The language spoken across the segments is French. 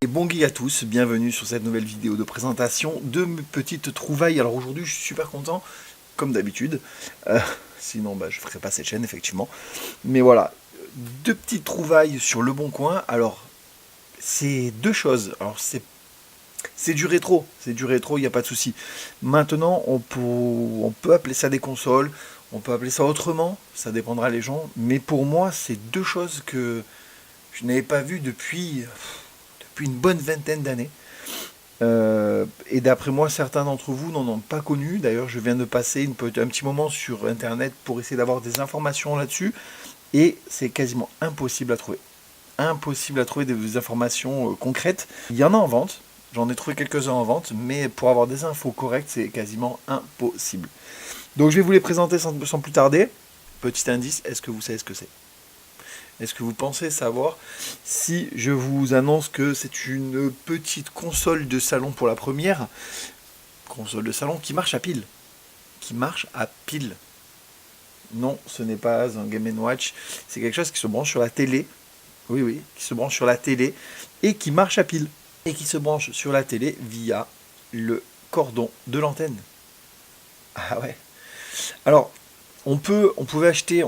Et bon geek à tous, bienvenue sur cette nouvelle vidéo de présentation de mes petites trouvailles. Alors aujourd'hui je suis super content, comme d'habitude, sinon je ne ferais pas cette chaîne effectivement. Mais voilà, deux petites trouvailles sur Le Bon Coin. Alors c'est deux choses, alors c'est du rétro, il n'y a pas de souci. Maintenant on peut appeler ça des consoles, on peut appeler ça autrement, ça dépendra les gens. Mais pour moi c'est deux choses que je n'avais pas vues depuis une bonne vingtaine d'années. Et d'après moi, certains d'entre vous n'en ont pas connu. D'ailleurs, je viens de passer un petit moment sur Internet pour essayer d'avoir des informations là-dessus. Et c'est quasiment impossible à trouver. Impossible à trouver des informations concrètes. Il y en a en vente. J'en ai trouvé quelques-uns en vente. Mais pour avoir des infos correctes, c'est quasiment impossible. Donc je vais vous les présenter sans plus tarder. Petit indice, est-ce que vous savez ce que c'est ? Est-ce que vous pensez savoir si je vous annonce que c'est une petite console de salon pour la première console de salon qui marche à pile? Qui marche à pile. Non, ce n'est pas un Game & Watch. C'est quelque chose qui se branche sur la télé. Oui, qui se branche sur la télé et qui marche à pile. Et qui se branche sur la télé via le cordon de l'antenne. Ah ouais. Alors, on peut acheter,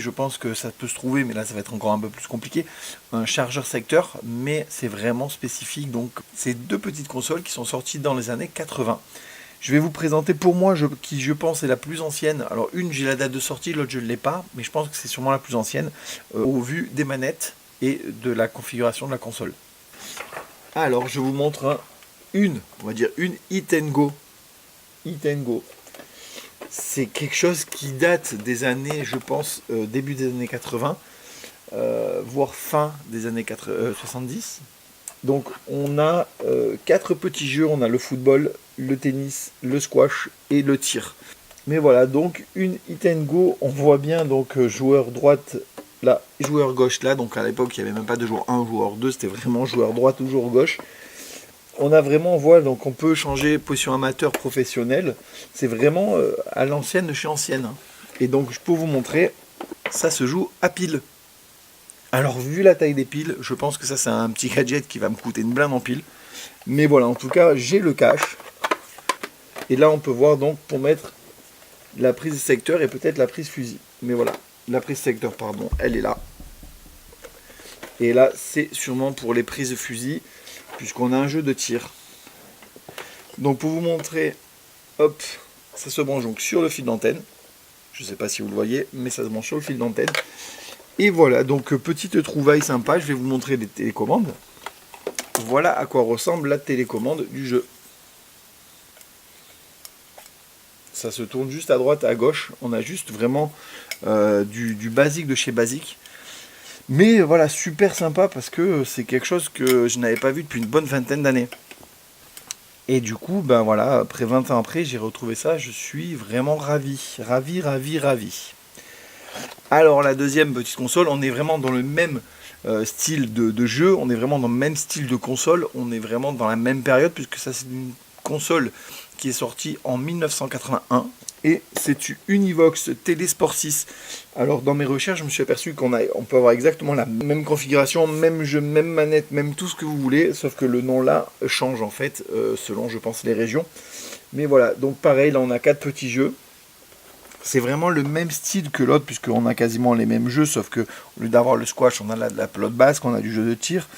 je pense que ça peut se trouver, mais là ça va être encore un peu plus compliqué, un chargeur secteur, mais c'est vraiment spécifique. Donc c'est deux petites consoles qui sont sorties dans les années 80. Je vais vous présenter pour moi, qui je pense est la plus ancienne. Alors une, j'ai la date de sortie, l'autre je ne l'ai pas, mais je pense que c'est sûrement la plus ancienne, au vu des manettes et de la configuration de la console. Alors je vous montre on va dire une Hit & Go. C'est quelque chose qui date des années, je pense, début des années 80, voire fin des années 70. Donc on a 4 petits jeux, on a le football, le tennis, le squash et le tir. Mais voilà, donc une Hit & Go, on voit bien donc joueur droite là, joueur gauche là, donc à l'époque il n'y avait même pas de joueur 1, joueur 2, c'était vraiment joueur droite ou joueur gauche. On a vraiment, voilà, donc on peut changer position amateur, professionnel. C'est vraiment à l'ancienne de chez ancienne. Hein. Et donc je peux vous montrer, ça se joue à pile. Alors vu la taille des piles, je pense que ça c'est un petit gadget qui va me coûter une blinde en pile. Mais voilà, en tout cas j'ai le cache. Et là on peut voir donc pour mettre la prise secteur et peut-être la prise fusil. Mais voilà, la prise secteur pardon, elle est là. Et là c'est sûrement pour les prises fusil, puisqu'on a un jeu de tir. Donc pour vous montrer, hop, ça se branche donc sur le fil d'antenne. Je ne sais pas si vous le voyez, mais ça se branche sur le fil d'antenne. Et voilà, donc petite trouvaille sympa, je vais vous montrer les télécommandes. Voilà à quoi ressemble la télécommande du jeu. Ça se tourne juste à droite, à gauche. On a juste vraiment du basique de chez basique. Mais voilà, super sympa parce que c'est quelque chose que je n'avais pas vu depuis une bonne vingtaine d'années. Et du coup, ben voilà, après 20 ans après, j'ai retrouvé ça, je suis vraiment ravi. Ravi. Alors la deuxième petite console, on est vraiment dans le même style de jeu, on est vraiment dans le même style de console, on est vraiment dans la même période, puisque ça c'est une console qui est sortie en 1981. Et c'est une Univox Telesport 6. Alors dans mes recherches, je me suis aperçu qu'on peut avoir exactement la même configuration, même jeu, même manette, même tout ce que vous voulez, sauf que le nom là change en fait, selon je pense les régions. Mais voilà, donc pareil, là on a 4 petits jeux. C'est vraiment le même style que l'autre, puisqu'on a quasiment les mêmes jeux, sauf que au lieu d'avoir le squash, on a la pelote basque, on a du jeu de tir,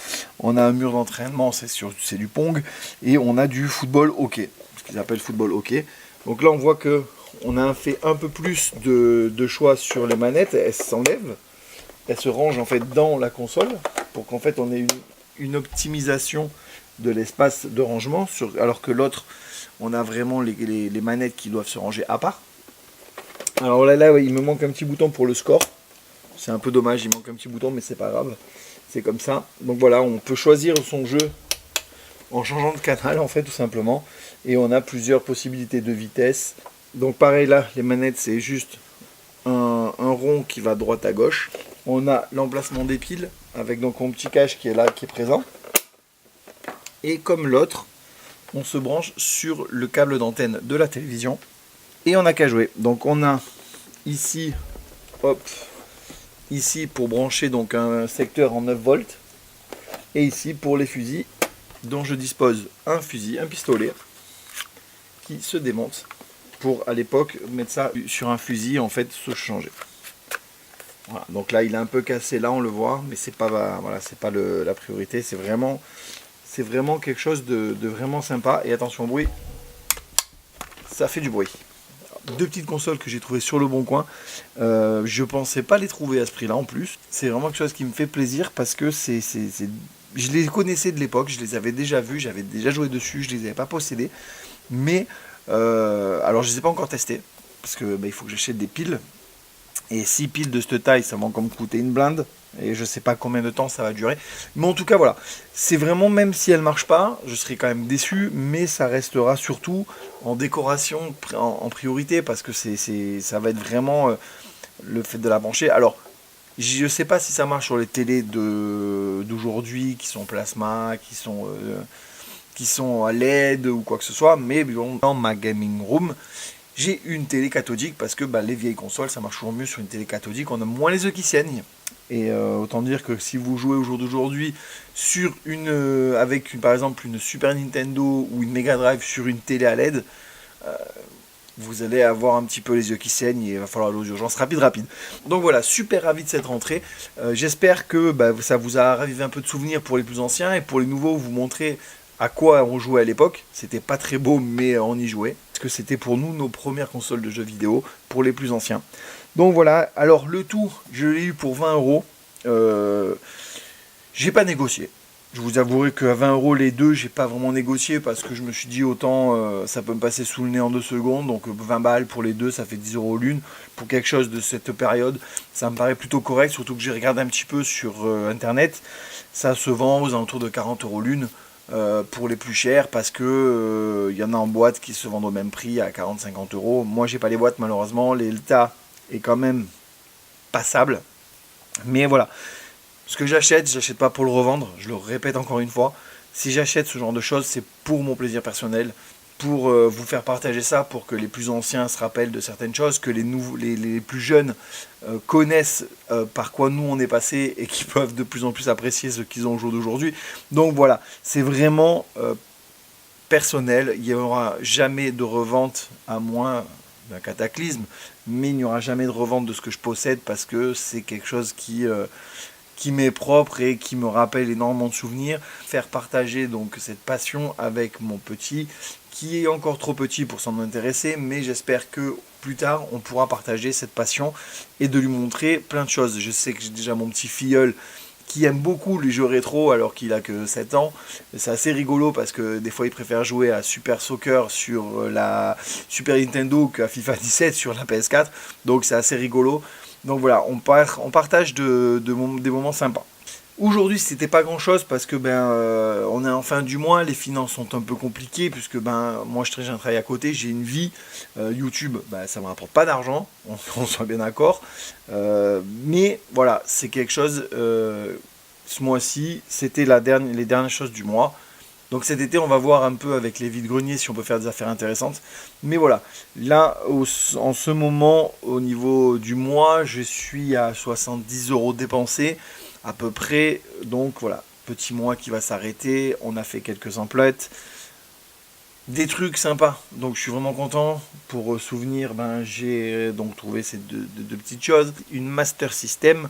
on a un mur d'entraînement, c'est du pong, et on a du football hockey, ce qu'ils appellent football hockey. Donc là on voit que on a fait un peu plus de choix sur les manettes, elles s'enlèvent, elles se rangent en fait dans la console, pour qu'en fait on ait une optimisation de l'espace de rangement, alors que l'autre, on a vraiment les manettes qui doivent se ranger à part. Alors là, il me manque un petit bouton pour le score, c'est un peu dommage, il manque un petit bouton, mais c'est pas grave, c'est comme ça. Donc voilà, on peut choisir son jeu en changeant de canal en fait tout simplement, et on a plusieurs possibilités de vitesse. Donc pareil là, les manettes c'est juste un rond qui va de droite à gauche. On a l'emplacement des piles avec donc mon petit cache qui est là, qui est présent. Et comme l'autre, on se branche sur le câble d'antenne de la télévision et on n'a qu'à jouer. Donc on a ici, hop, ici pour brancher donc un secteur en 9 volts et ici pour les fusils dont je dispose un fusil, un pistolet, qui se démonte pour, à l'époque, mettre ça sur un fusil, en fait, se changer. Voilà, donc là, il est un peu cassé, là, on le voit, mais c'est pas, voilà, c'est pas la priorité, c'est vraiment quelque chose de vraiment sympa. Et attention au bruit, ça fait du bruit. Deux petites consoles que j'ai trouvées sur le bon coin. Je pensais pas les trouver à ce prix-là en plus. C'est vraiment quelque chose qui me fait plaisir parce que je les connaissais de l'époque, je les avais déjà vus, j'avais déjà joué dessus, je les avais pas possédés. Mais alors je les ai pas encore testés parce que il faut que j'achète des piles. Et 6 piles de cette taille, ça va encore me coûter une blinde. Et je sais pas combien de temps ça va durer. Mais en tout cas, voilà. C'est vraiment, même si elle marche pas, je serai quand même déçu. Mais ça restera surtout en décoration en priorité. Parce que ça va être vraiment le fait de la brancher. Alors, je sais pas si ça marche sur les télés d'aujourd'hui, qui sont plasma, qui sont à LED ou quoi que ce soit. Mais dans ma gaming room, j'ai une télé cathodique parce que les vieilles consoles, ça marche toujours mieux sur une télé cathodique, on a moins les yeux qui saignent. Et autant dire que si vous jouez au jour d'aujourd'hui sur avec par exemple une Super Nintendo ou une Mega Drive sur une télé à LED, vous allez avoir un petit peu les yeux qui saignent et il va falloir aller aux urgences rapide. Donc voilà, super ravi de cette rentrée. J'espère que ça vous a ravivé un peu de souvenirs pour les plus anciens et pour les nouveaux, vous montrer à quoi on jouait à l'époque. C'était pas très beau, mais on y jouait. Parce que c'était pour nous nos premières consoles de jeux vidéo, pour les plus anciens. Donc voilà, alors le tout, je l'ai eu pour 20 euros. J'ai pas négocié. Je vous avouerai qu'à 20 euros les deux, j'ai pas vraiment négocié parce que je me suis dit autant ça peut me passer sous le nez en 2 secondes. Donc 20 balles pour les deux, ça fait 10 euros l'une. Pour quelque chose de cette période, ça me paraît plutôt correct. Surtout que j'ai regardé un petit peu sur internet. Ça se vend aux alentours de 40 euros l'une. Pour les plus chers parce que y en a en boîte qui se vendent au même prix à 40-50 euros. Moi j'ai pas les boîtes malheureusement, l'Elta est quand même passable. Mais voilà, ce que j'achète pas pour le revendre, je le répète encore une fois. Si j'achète ce genre de choses, c'est pour mon plaisir personnel, pour vous faire partager ça, pour que les plus anciens se rappellent de certaines choses, que les plus jeunes connaissent par quoi nous on est passé et qui peuvent de plus en plus apprécier ce qu'ils ont au jour d'aujourd'hui. Donc voilà, c'est vraiment personnel. Il n'y aura jamais de revente à moins d'un cataclysme, mais il n'y aura jamais de revente de ce que je possède parce que c'est quelque chose qui m'est propre et qui me rappelle énormément de souvenirs. Faire partager donc cette passion avec mon petit, qui est encore trop petit pour s'en intéresser, mais j'espère que plus tard on pourra partager cette passion et de lui montrer plein de choses. Je sais que j'ai déjà mon petit filleul qui aime beaucoup les jeux rétro alors qu'il a que 7 ans. C'est assez rigolo parce que des fois il préfère jouer à Super Soccer sur la Super Nintendo qu'à FIFA 17 sur la PS4. Donc c'est assez rigolo. Donc voilà, on partage des moments sympas. Aujourd'hui, c'était pas grand chose parce que on est en fin du mois, les finances sont un peu compliquées puisque moi j'ai un travail à côté, j'ai une vie. YouTube, ça me rapporte pas d'argent, on soit bien d'accord. Mais voilà, c'est quelque chose. Ce mois-ci, c'était les dernières choses du mois. Donc cet été, on va voir un peu avec les vides-greniers si on peut faire des affaires intéressantes. Mais voilà, là, en ce moment, au niveau du mois, je suis à 70 euros dépensés, à peu près. Donc voilà, petit mois qui va s'arrêter. On a fait quelques emplettes. Des trucs sympas. Donc je suis vraiment content. Pour souvenir, j'ai donc trouvé ces deux petites choses. Une Master System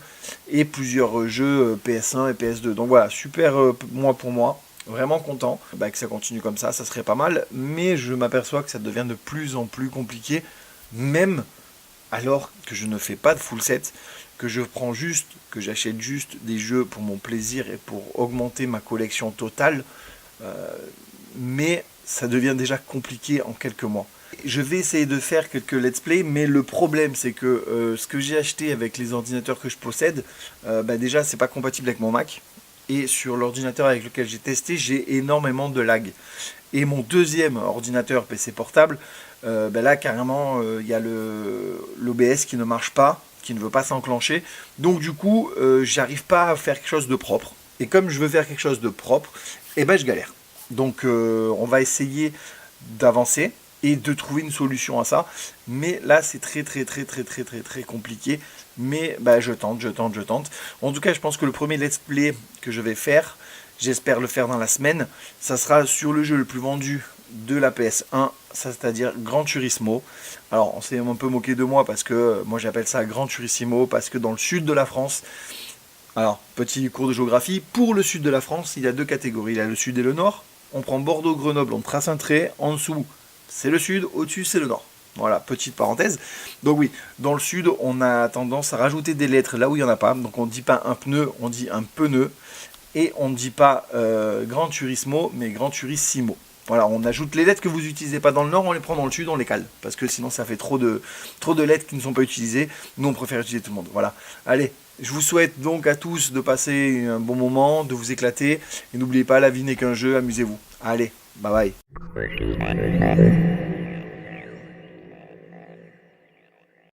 et plusieurs jeux PS1 et PS2. Donc voilà, super mois pour moi. Vraiment content que ça continue comme ça serait pas mal, mais je m'aperçois que ça devient de plus en plus compliqué, même alors que je ne fais pas de full set, que j'achète juste des jeux pour mon plaisir et pour augmenter ma collection totale, mais ça devient déjà compliqué en quelques mois. Je vais essayer de faire quelques let's play, mais le problème c'est que ce que j'ai acheté avec les ordinateurs que je possède, déjà c'est pas compatible avec mon Mac. Et sur l'ordinateur avec lequel j'ai testé, j'ai énormément de lag. Et mon deuxième ordinateur PC portable, là carrément, il y a l'OBS qui ne marche pas, qui ne veut pas s'enclencher. Donc du coup, j'arrive pas à faire quelque chose de propre. Et comme je veux faire quelque chose de propre, je galère. Donc on va essayer d'avancer. et de trouver une solution à ça. Mais là, c'est très compliqué. Mais bah, je tente. En tout cas, je pense que le premier let's play que je vais faire, j'espère le faire dans la semaine, ça sera sur le jeu le plus vendu de la PS1, c'est-à-dire Gran Turismo. Alors, on s'est un peu moqué de moi parce que moi j'appelle ça Gran Turismo parce que dans le sud de la France, alors petit cours de géographie, pour le sud de la France, il y a deux catégories, il y a le sud et le nord. On prend Bordeaux-Grenoble, on trace un trait, en dessous c'est le sud, au-dessus c'est le nord. Voilà, petite parenthèse. Donc oui, dans le sud, on a tendance à rajouter des lettres là où il n'y en a pas. Donc on ne dit pas un pneu, on dit un pneu. Et on ne dit pas Gran Turismo, mais Gran Turissimo. Voilà, on ajoute les lettres que vous n'utilisez pas dans le nord, on les prend dans le sud, on les cale. Parce que sinon ça fait trop de lettres qui ne sont pas utilisées. Nous on préfère utiliser tout le monde. Voilà. Allez, je vous souhaite donc à tous de passer un bon moment, de vous éclater. Et n'oubliez pas, la vie n'est qu'un jeu, amusez-vous. Allez, bye bye.